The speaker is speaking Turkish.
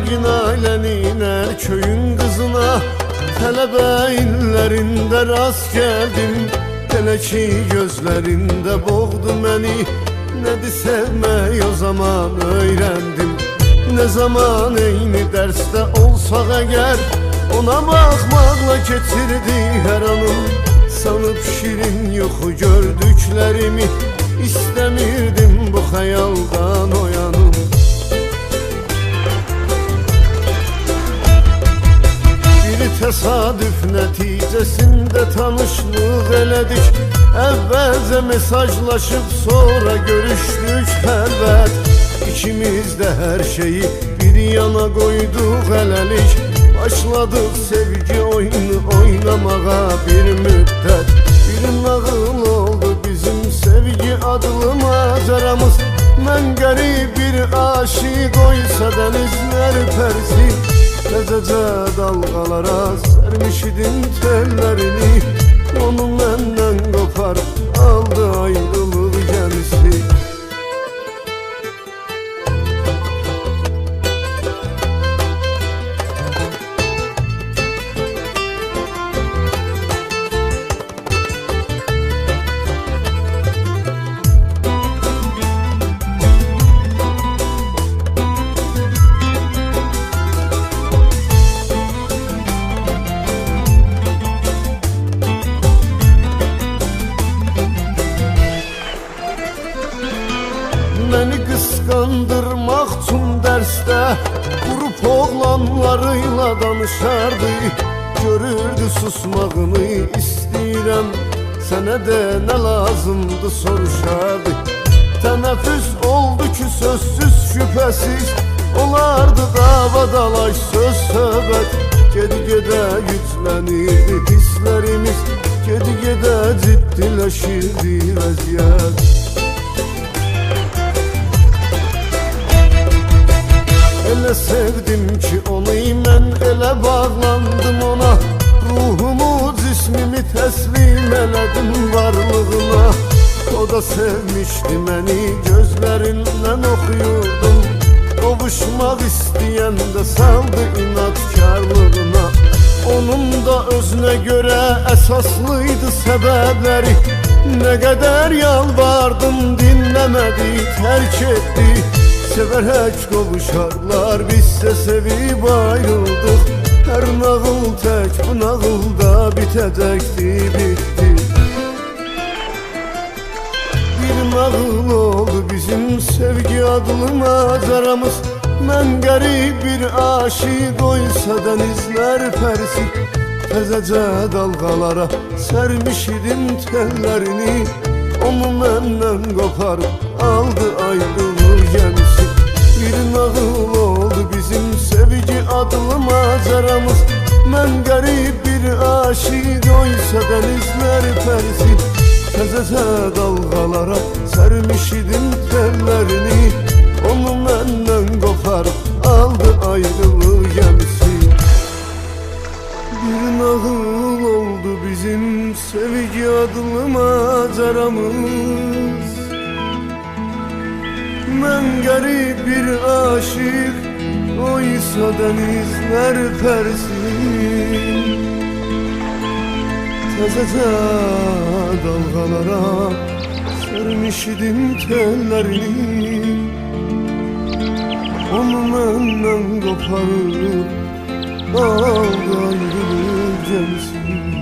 zengin ailenin köyün kızına, talebe illerinde rast geldim. Hele ki gözlerinde boğdu beni, nedir sevmeyi o zaman öğrendim. Ne zaman eyni derste olsak eğer, ona bakmakla getirdi her anım. Sanıp şirin yoxu gördüklerimi, istemirdim bu hayaldan oyanım. Bir tesadüf neticesinde tanışlık eledik. Evvelce mesajlaşıp sonra görüştük elbet. İkimiz de her şeyi bir yana koyduk helelik. Başladık sevgi oyunu oynamağa bir müddet. Bir nağıl oldu bizim sevgi adlı maceramız. Ben garip bir aşık oysa denizler persi. Gecece dalgalara sermişidim tellerini. Onu benden kopar aldı ayrılık gemisi. Beni kıskandırmak için derste grup oğlanlarıyla danışardı. Görürdü susmağımı istəyirəm, sənə de ne lazımdı soruşardı. Teneffüs oldu ki sözsüz şüphesiz, olardı dava dalaş söz söhbet. Gedi-gedə güclənirdi hislerimiz, gedi-gedə ciddiləşirdi vəziyyət. Elə sevdim ki onu mən, elə bağlandım ona. Ruhumu, cismimi təslim elədim varlığına. O da sevmişdi məni, gözlərindən oxuyurdum. Qovuşmaq istəyən də saldı inatkarlığına. Onun da özünə görə əsaslıydı səbəbləri. Nə qədər yalvardım dinləmədi, tərk etdi. Severek kavuşarlar, bizse sevip ayrıldık. Her nağıl tek, bu nağılda bitecekti, bitti. Bir nağıl oldu bizim sevgi adlı maceramız. Ben garip bir aşık oysa denizler persi. Tezece dalgalara sermiş idim tellerini. Onu benden koparıp aldı ayrılık gemisi. Bir nağıl oldu bizim sevgi adlı maceramız. Ben garip bir aşık oysa denizler persi. Tezece dalgalara sermiş idim tellerini. Onu benden koparıp aldı ayrılık gemisi. Bir nağıl oldu bizim sevgi adlı maceramız. Ben garip bir aşık oysa denizler persin. Tezece dalgalara sermiş idim tellerini. Onu benden koparıp aldı ayrılık gemisi.